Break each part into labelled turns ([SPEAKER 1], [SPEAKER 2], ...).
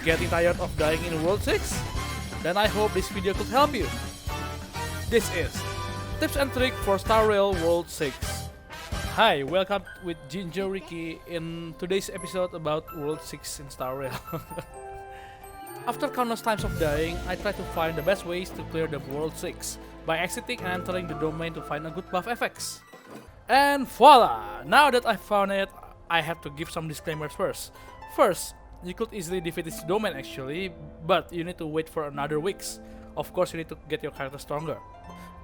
[SPEAKER 1] Getting tired of dying in World 6? Then I hope this video could help you. This is Tips and Tricks for Star Rail World 6. Hi, welcome with Ginger Ricky in today's episode about World 6 in Star Rail. After countless times of dying, I try to find the best ways to clear the World 6 by exiting and entering the domain to find a good buff effects. And voila! Now that I found it, I have to give some disclaimers first. First, you could easily defeat this domain actually, but you need to wait for another weeks. Of course, you need to get your character stronger.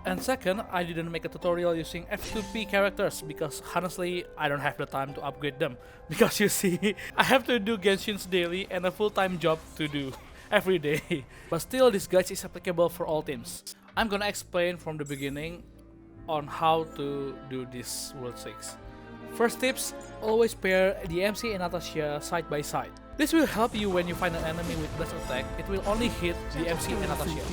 [SPEAKER 1] And second, I didn't make a tutorial using F2P characters because honestly, I don't have the time to upgrade them. Because you see, I have to do Genshin's daily and a full-time job to do every day. But still, this guide is applicable for all teams. I'm gonna explain from the beginning on how to do this World 6. First tips, always pair the MC and Natasha side by side. This will help you when you find an enemy with blast attack, it will only hit the MC and Natasha.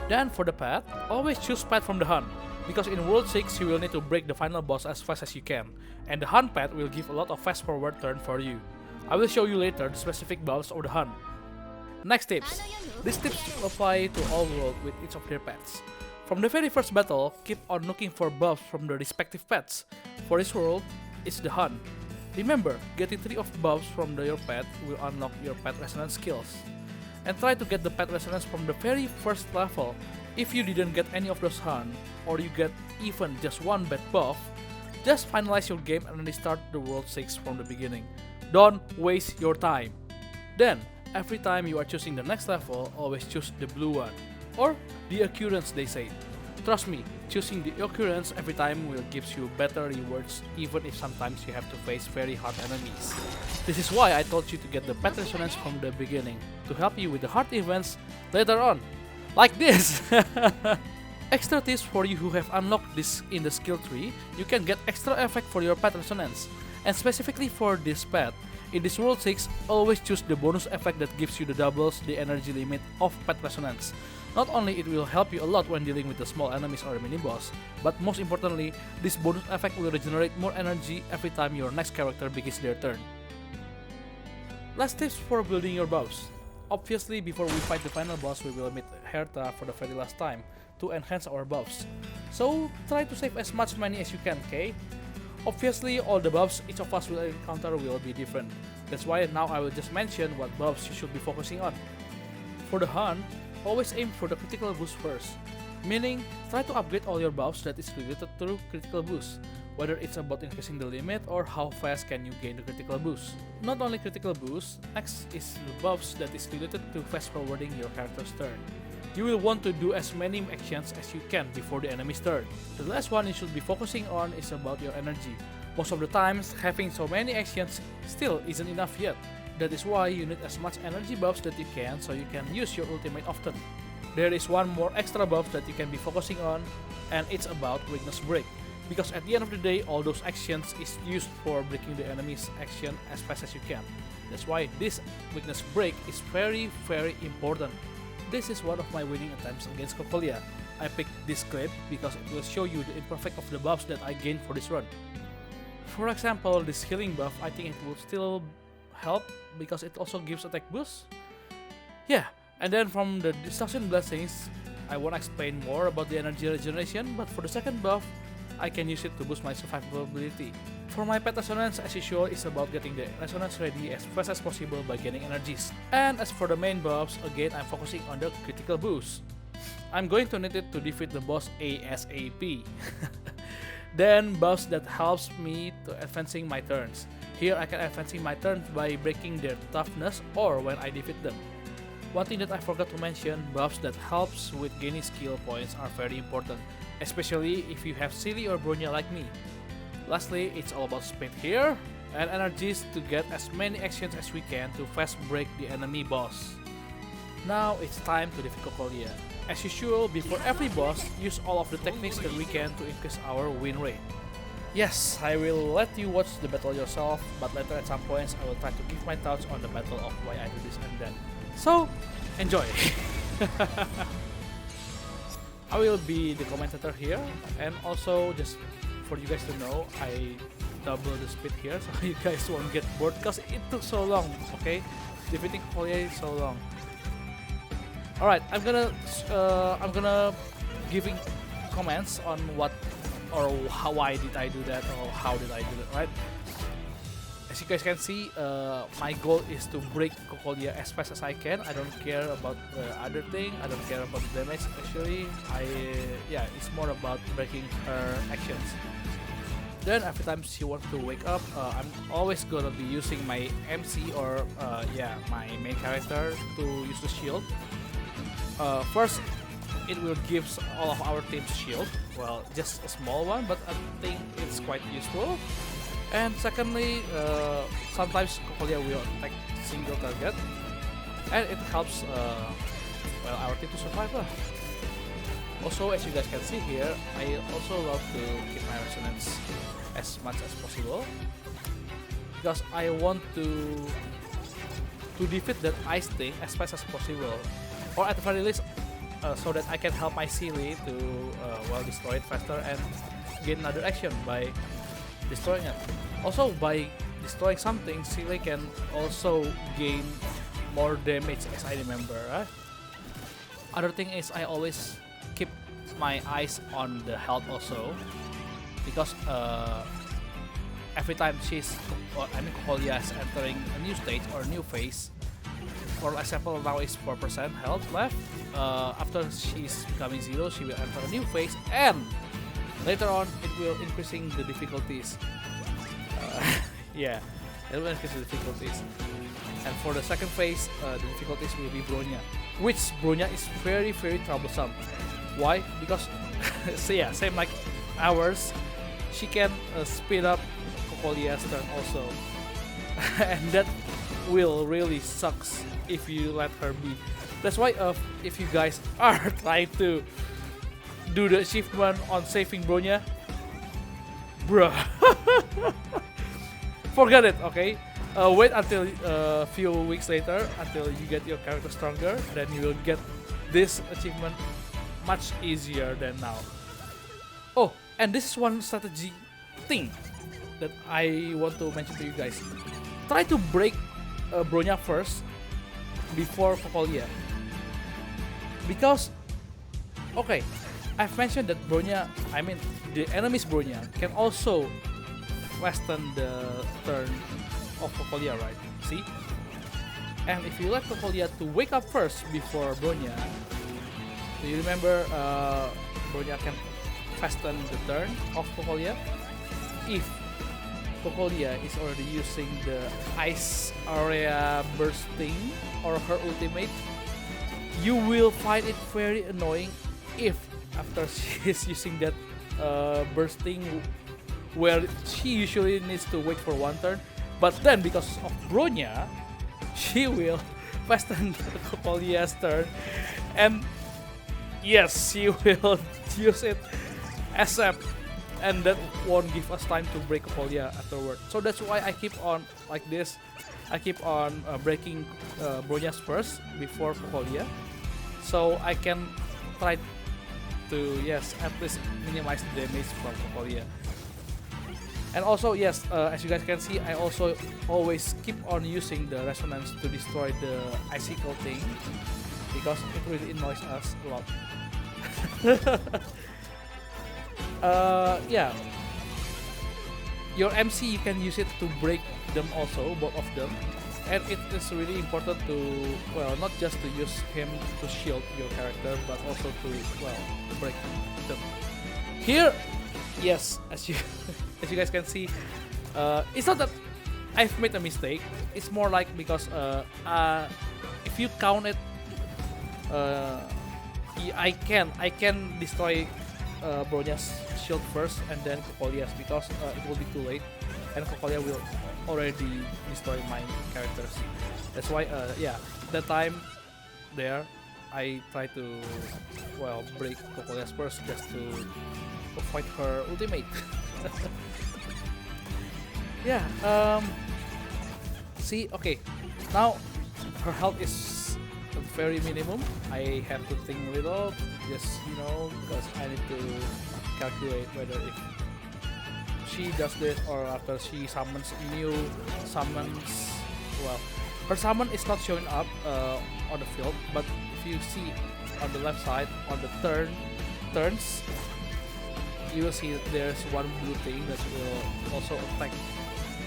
[SPEAKER 1] Then for the path, always choose path from the hunt, because in World 6 you will need to break the final boss as fast as you can, and the hunt path will give a lot of fast forward turn for you. I will show you later the specific buffs of the hunt. Next tips. These tips apply to all worlds with each of their pets. From the very first battle, keep on looking for buffs from the respective pets. For this world, it's the hunt. Remember, getting 3 of buffs from your pet will unlock your pet resonance skills. And try to get the pet resonance from the very first level. If you didn't get any of those hunt, or you get even just one bad buff, just finalize your game and restart the World 6 from the beginning. Don't waste your time. Then, every time you are choosing the next level, always choose the blue one. Or the occurrence they say. Trust me, choosing the occurrence every time will give you better rewards even if sometimes you have to face very hard enemies. This is why I told you to get the pet resonance from the beginning, to help you with the hard events later on. Like this! Extra tips for you who have unlocked this in the skill tree, you can get extra effect for your pet resonance. And specifically for this pet, in this World 6, always choose the bonus effect that gives you the doubles the energy limit of pet resonance. Not only it will help you a lot when dealing with the small enemies or mini boss, but most importantly, this bonus effect will regenerate more energy every time your next character begins their turn. Last tips for building your buffs. Obviously, before we fight the final boss, we will meet Herta for the very last time to enhance our buffs. So try to save as much money as you can, okay? Obviously, all the buffs each of us will encounter will be different. That's why now I will just mention what buffs you should be focusing on. For the hunt, always aim for the critical boost first. Meaning, try to upgrade all your buffs that is related to critical boost. Whether it's about increasing the limit or how fast can you gain the critical boost. Not only critical boost, next is the buffs that is related to fast forwarding your character's turn. You will want to do as many actions as you can before the enemy's turn. The last one you should be focusing on is about your energy. Most of the times, having so many actions still isn't enough yet. That is why you need as much energy buffs that you can so you can use your ultimate often. There is one more extra buff that you can be focusing on, and it's about weakness break. Because at the end of the day, all those actions is used for breaking the enemy's action as fast as you can. That's why this weakness break is very important. This is one of my winning attempts against Cocolia. I picked this clip because it will show you the imperfect of the buffs that I gained for this run. For example, this healing buff, I think it will still help because it also gives attack boost. Yeah, and then from the destruction blessings, I won't explain more about the energy regeneration, but for the second buff, I can use it to boost my survivability. For my pet resonance, as usual, is about getting the resonance ready as fast as possible by gaining energies. And as for the main buffs, again I'm focusing on the critical boost. I'm going to need it to defeat the boss ASAP. Then buffs that helps me to advancing my turns. Here I can advancing my turns by breaking their toughness or when I defeat them. One thing that I forgot to mention, buffs that helps with gaining skill points are very important, especially if you have Seele or Bronya like me. Lastly, it's all about speed here, and energies to get as many actions as we can to fast break the enemy boss. Now it's time to defeat Cocolia. As usual, before every boss, use all of the techniques that we can to increase our win rate. Yes, I will let you watch the battle yourself, but later at some points I will try to give my thoughts on the battle of why I do this and that. So, enjoy! I will be the commentator here, and also just for you guys to know, I double the speed here so you guys won't get bored because it took so long, okay? defeating Cocolia is so long. All right, I'm gonna giving comments on what or how, why did I do that, or how did I do that, right? As you guys can see, my goal is to break Cocolia as fast as I can. I don't care about the other thing. I don't care about the damage. Actually, it's more about breaking her actions. Then every time she wants to wake up, I'm always gonna be using my MC or my main character to use the shield. First, it will give all of our teams shield. Well, just a small one, but I think it's quite useful. And secondly, sometimes Cocolia will attack single target, and it helps our team to survive lah. Also, as you guys can see here, I also love to keep my resonance as much as possible because I want to defeat that ice thing as fast as possible, or at the very least, so that I can help my seele to destroy it faster and gain another action by destroying it. Also, by destroying something, seele can also gain more damage, as I remember. Right? Other thing is I always keep my eyes on the health also, because every time Cocolia is entering a new stage or new phase. For example, now is 4% health left. After she's becoming 0, she will enter a new phase, and later on it will increasing the difficulties. It will increase the difficulties. And for the second phase, the difficulties will be Bronya, which Bronya is very troublesome. Why? Because same like ours, she can speed up Cocolia's turn also, and that will really sucks if you let her be. That's why if you guys are trying to do the achievement on saving Bronya, bruh, forget it, okay? Wait until a few weeks later until you get your character stronger, then you will get this achievement much easier than now. Oh, and this is one strategy thing that I want to mention to you guys. Try to break Bronya first before Cocolia, because okay, I've mentioned that Bronya, I mean the enemy's Bronya, can also hasten the turn of Cocolia, right? See? And if you let Cocolia to wake up first before Bronya, do you remember Bronya can hasten the turn of Cocolia? If Cocolia is already using the ice area bursting or her ultimate, you will find it very annoying if after she is using that bursting, where she usually needs to wait for one turn, but then because of Bronya, she will fasten Cocolia's turn, and yes, she will use it ASAP, and that won't give us time to break Cocolia afterward. So that's why I keep on like this. I keep on breaking Bronya's first before Cocolia, so I can try to at least minimize the damage from Cocolia. And also as you guys can see, I also always keep on using the resonance to destroy the icicle thing, because it really annoys us a lot. Your MC, you can use it to break them also, both of them, and it is really important to not just to use him to shield your character, but also to break them. Here, yes, as you as you guys can see, it's not that I've made a mistake. It's more like because if you count it, I can destroy Bronya's shield first and then Cocolia's, because it will be too late and Cocolia will already destroy my characters. That's why that time there I try to break Cocolia's first just to avoid her ultimate. See, okay, now her health is very minimum. I have to think a little, just because I need to calculate whether if she does this or after she summons new summons well, her summon is not showing up on the field, but if you see on the left side on the turns, you will see that there's one blue thing that will also attack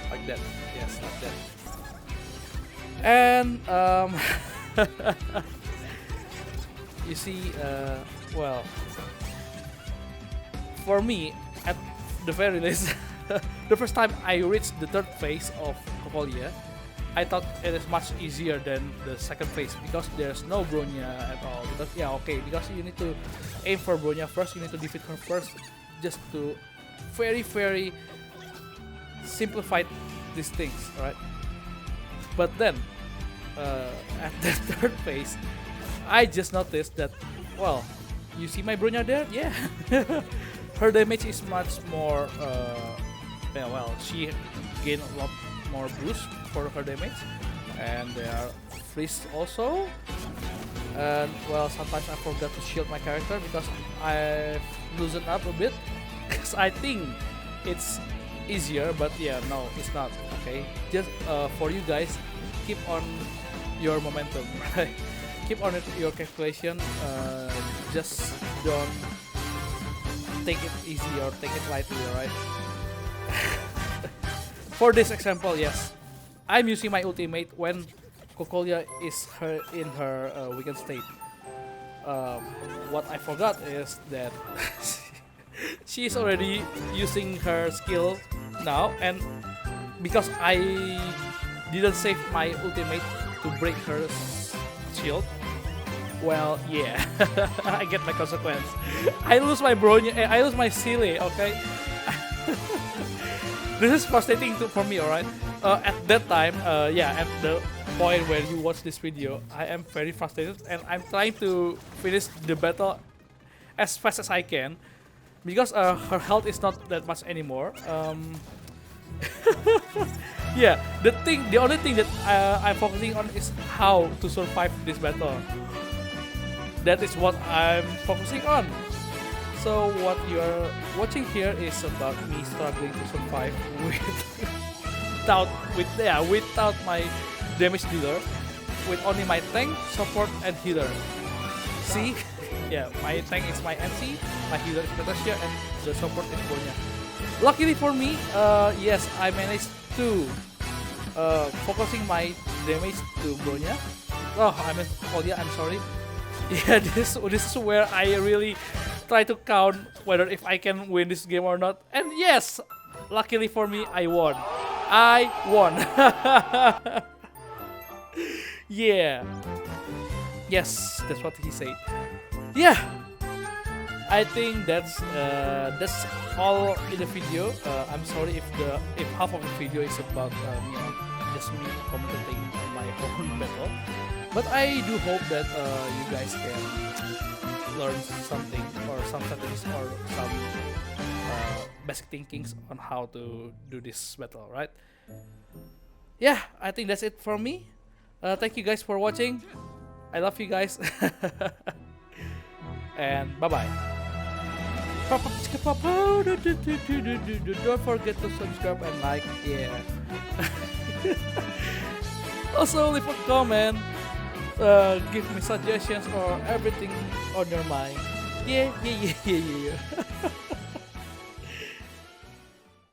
[SPEAKER 1] like that. Yes, like that. And you see, well, for me, at the very least, the first time I reached the third phase of Cocolia, I thought it is much easier than the second phase because there's no Bronya at all. Because yeah, okay, because you need to aim for Bronya first, you need to defeat her first, just to very simplify these things, alright? But then, at the third phase, I just noticed that, well, you see my Bronya there? Yeah. Her damage is much more, yeah, well, she gained a lot more boost for her damage, and there are freeze also. And well, sometimes I forgot to shield my character because I've loosened up a bit because I think it's easier, but yeah, no, it's not. Okay, just for you guys, keep on your momentum, right? Keep on your calculation. Just don't take it easy or take it lightly, alright? For this example, yes, I'm using my ultimate when Cocolia is in her weakened state. What I forgot is that she is already using her skill now, and because I didn't save my ultimate to break her shield, well, yeah, I get my consequence. I lose my Bronya, I lose my seele, okay? This is frustrating for me, alright? At that time, yeah, at the point where you watch this video, I am very frustrated and I'm trying to finish the battle as fast as I can because her health is not that much anymore. Yeah, the only thing that I'm focusing on is how to survive this battle. That is what I'm focusing on. So what you're watching here is about me struggling to survive without my damage dealer, with only my tank, support, and healer. See, yeah, my tank is my MC, my healer is Cocolia, and the support is Bronya. Luckily for me, yes, I managed to focusing my damage to Bronya. Oh, I mean Cocolia, I'm sorry. Yeah, this is where I really try to count whether if I can win this game or not. And yes, luckily for me, I won. I won. Yeah. Yes, that's what he said. Yeah. I think that's all in the video. I'm sorry if half of the video is about just me commentating on my own battle. But I do hope that you guys can learn something or some strategies or some basic thinkings on how to do this battle, right? Yeah, I think that's it for me. Thank you guys for watching. I love you guys. And bye-bye. Don't forget to subscribe and like, yeah. Also leave a comment. Give me suggestions or everything on your mind. Yeah.